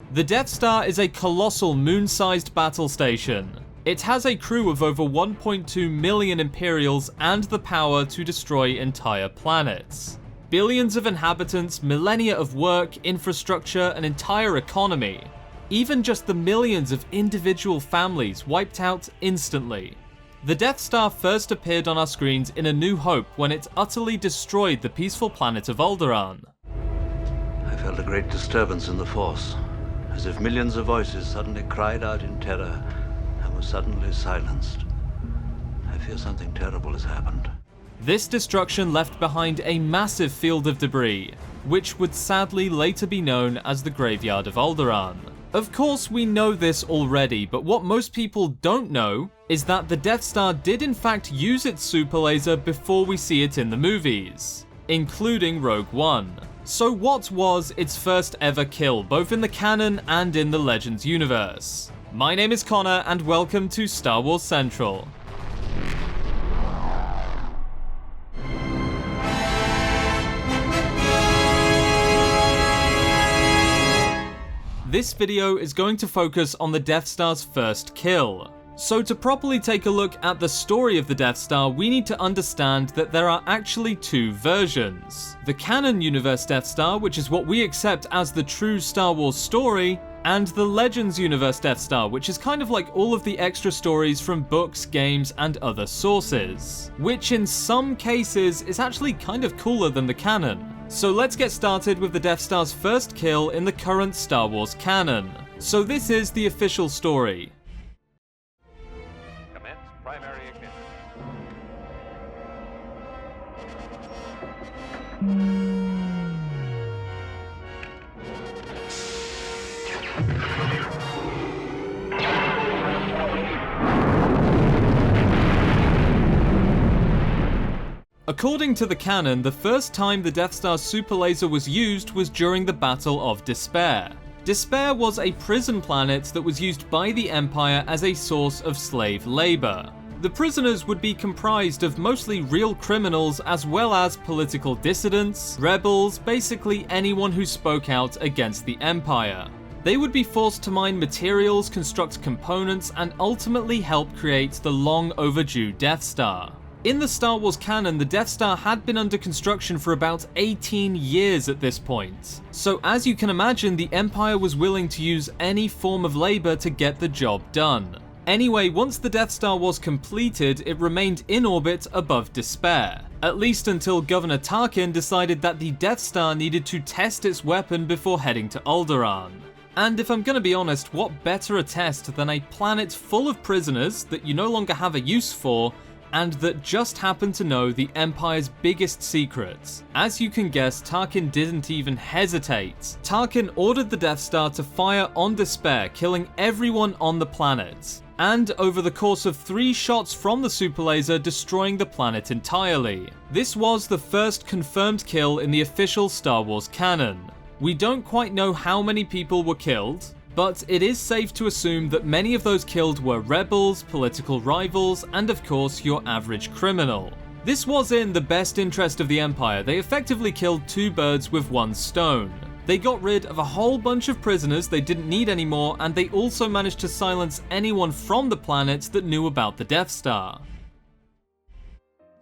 The Death Star is a colossal moon-sized battle station. It has a crew of over 1.2 million Imperials and the power to destroy entire planets. Billions of inhabitants, millennia of work, infrastructure, an entire economy. Even just the millions of individual families wiped out instantly. The Death Star first appeared on our screens in A New Hope when it utterly destroyed the peaceful planet of Alderaan. I felt a great disturbance in the Force, as if millions of voices suddenly cried out in terror and were suddenly silenced. I fear something terrible has happened. This destruction left behind a massive field of debris, which would sadly later be known as the Graveyard of Alderaan. Of course we know this already, but what most people don't know is that the Death Star did in fact use its super laser before we see it in the movies, including Rogue One. So what was its first ever kill, both in the canon and in the Legends universe? My name is Connor and welcome to Star Wars Central. This video is going to focus on the Death Star's first kill. So to properly take a look at the story of the Death Star, we need to understand that there are actually two versions. The Canon Universe Death Star, which is what we accept as the true Star Wars story, and the Legends Universe Death Star, which is kind of like all of the extra stories from books, games, and other sources, which in some cases is actually kind of cooler than the canon. So let's get started with the Death Star's first kill in the current Star Wars canon. So this is the official story. Commence primary ignition. According to the canon, the first time the Death Star's super laser was used was during the Battle of Despayre. Despayre was a prison planet that was used by the Empire as a source of slave labor. The prisoners would be comprised of mostly real criminals as well as political dissidents, rebels, basically anyone who spoke out against the Empire. They would be forced to mine materials, construct components, and ultimately help create the long overdue Death Star. In the Star Wars canon, the Death Star had been under construction for about 18 years at this point. So as you can imagine, the Empire was willing to use any form of labor to get the job done. Anyway, once the Death Star was completed, it remained in orbit above Despayre, at least until Governor Tarkin decided that the Death Star needed to test its weapon before heading to Alderaan. And if I'm gonna be honest, what better a test than a planet full of prisoners that you no longer have a use for, and that just happened to know the Empire's biggest secrets. As you can guess, Tarkin didn't even hesitate. Tarkin ordered the Death Star to fire on Despayre, killing everyone on the planet, and over the course of 3 shots from the super laser, destroying the planet entirely. This was the first confirmed kill in the official Star Wars canon. We don't quite know how many people were killed, but it is safe to assume that many of those killed were rebels, political rivals, and of course your average criminal. This was in the best interest of the Empire. They effectively killed 2 birds with 1 stone. They got rid of a whole bunch of prisoners they didn't need anymore, and they also managed to silence anyone from the planet that knew about the Death Star.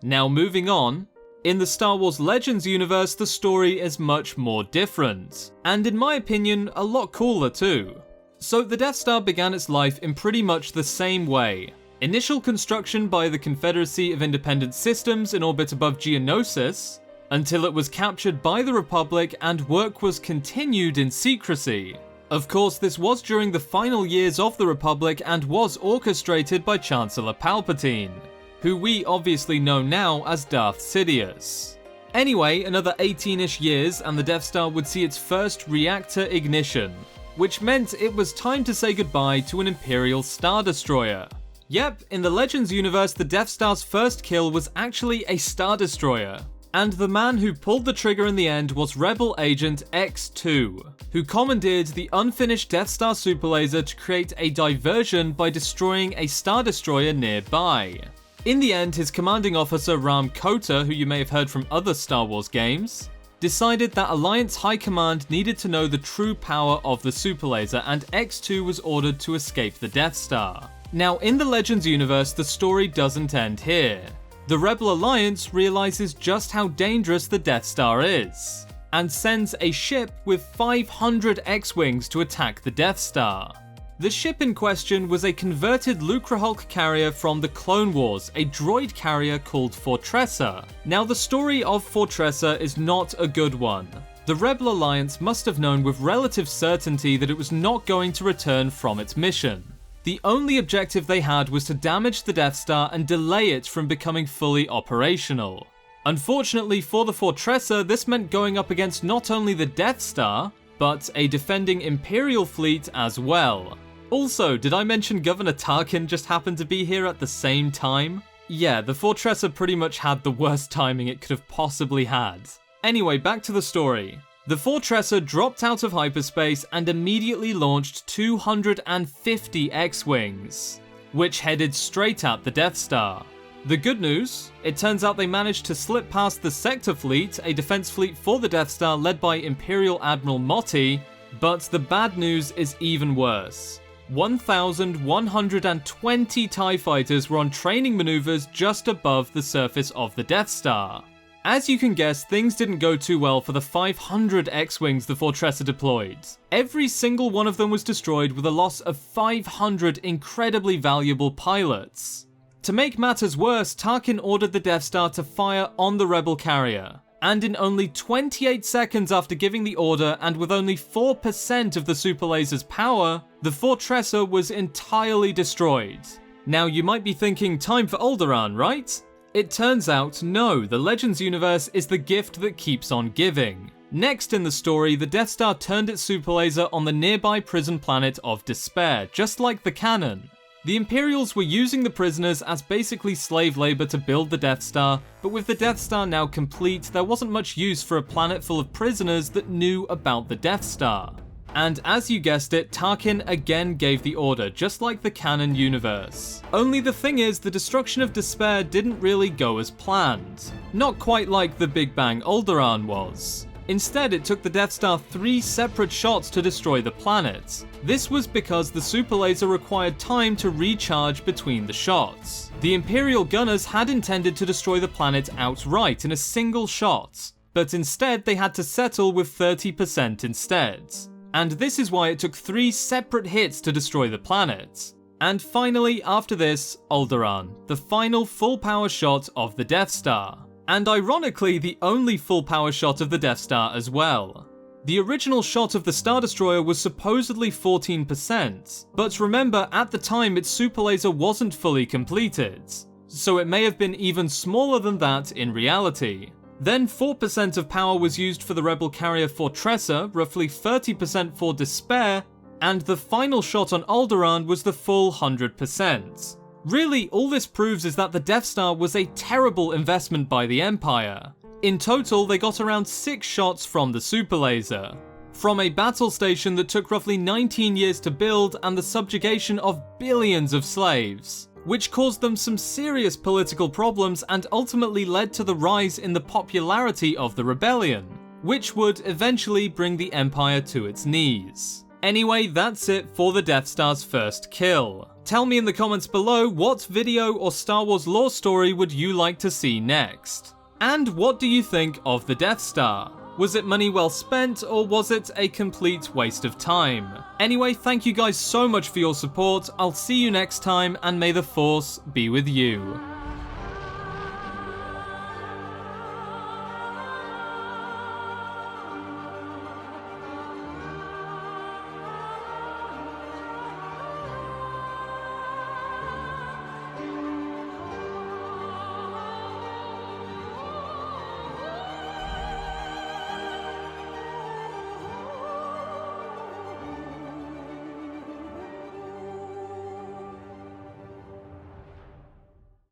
Now moving on. In the Star Wars Legends universe, the story is much more different, and in my opinion, a lot cooler too. So the Death Star began its life in pretty much the same way. Initial construction by the Confederacy of Independent Systems in orbit above Geonosis, until it was captured by the Republic and work was continued in secrecy. Of course, this was during the final years of the Republic and was orchestrated by Chancellor Palpatine, who we obviously know now as Darth Sidious. Anyway, another 18-ish years and the Death Star would see its first reactor ignition, which meant it was time to say goodbye to an Imperial Star Destroyer. Yep, in the Legends universe, the Death Star's first kill was actually a Star Destroyer, and the man who pulled the trigger in the end was Rebel Agent X2, who commandeered the unfinished Death Star super laser to create a diversion by destroying a Star Destroyer nearby. In the end, his commanding officer Ram Kota, who you may have heard from other Star Wars games, decided that Alliance High Command needed to know the true power of the superlaser, and X2 was ordered to escape the Death Star. Now, in the Legends universe, the story doesn't end here. The Rebel Alliance realizes just how dangerous the Death Star is, and sends a ship with 500 X-Wings to attack the Death Star. The ship in question was a converted Lucrehulk carrier from the Clone Wars, a droid carrier called Fortressa. Now, the story of Fortressa is not a good one. The Rebel Alliance must have known with relative certainty that it was not going to return from its mission. The only objective they had was to damage the Death Star and delay it from becoming fully operational. Unfortunately for the Fortressa, this meant going up against not only the Death Star, but a defending Imperial fleet as well. Also, did I mention Governor Tarkin just happened to be here at the same time? Yeah, the Fortressa pretty much had the worst timing it could have possibly had. Anyway, back to the story. The Fortressa dropped out of hyperspace and immediately launched 250 X-Wings, which headed straight at the Death Star. The good news? It turns out they managed to slip past the Sector Fleet, a defense fleet for the Death Star led by Imperial Admiral Motti, but the bad news is even worse. 1,120 TIE fighters were on training maneuvers just above the surface of the Death Star. As you can guess, things didn't go too well for the 500 X-Wings the Fortressa deployed. Every single one of them was destroyed with a loss of 500 incredibly valuable pilots. To make matters worse, Tarkin ordered the Death Star to fire on the Rebel carrier. And in only 28 seconds after giving the order, and with only 4% of the superlaser's power, the Fortressa was entirely destroyed. Now you might be thinking, time for Alderaan, right? It turns out, no, the Legends universe is the gift that keeps on giving. Next in the story, the Death Star turned its superlaser on the nearby prison planet of Despayre, just like the canon. The Imperials were using the prisoners as basically slave labor to build the Death Star, but with the Death Star now complete, there wasn't much use for a planet full of prisoners that knew about the Death Star. And as you guessed it, Tarkin again gave the order, just like the canon universe. Only the thing is, the destruction of Despayre didn't really go as planned. Not quite like the Big Bang Alderaan was. Instead, it took the Death Star 3 separate shots to destroy the planet. This was because the superlaser required time to recharge between the shots. The Imperial gunners had intended to destroy the planet outright in a single shot, but instead they had to settle with 30% instead. And this is why it took 3 separate hits to destroy the planet. And finally, after this, Alderaan, the final full power shot of the Death Star. And ironically, the only full power shot of the Death Star as well. The original shot of the Star Destroyer was supposedly 14%, but remember, at the time its superlaser wasn't fully completed, so it may have been even smaller than that in reality. Then 4% of power was used for the Rebel Carrier Fortressa, roughly 30% for Despayre, and the final shot on Alderaan was the full 100%. Really, all this proves is that the Death Star was a terrible investment by the Empire. In total, they got around 6 shots from the superlaser. From a battle station that took roughly 19 years to build and the subjugation of billions of slaves, which caused them some serious political problems and ultimately led to the rise in the popularity of the rebellion, which would eventually bring the Empire to its knees. Anyway, that's it for the Death Star's first kill. Tell me in the comments below what video or Star Wars lore story would you like to see next? And what do you think of the Death Star? Was it money well spent, or was it a complete waste of time? Anyway, thank you guys so much for your support. I'll see you next time, and may the Force be with you.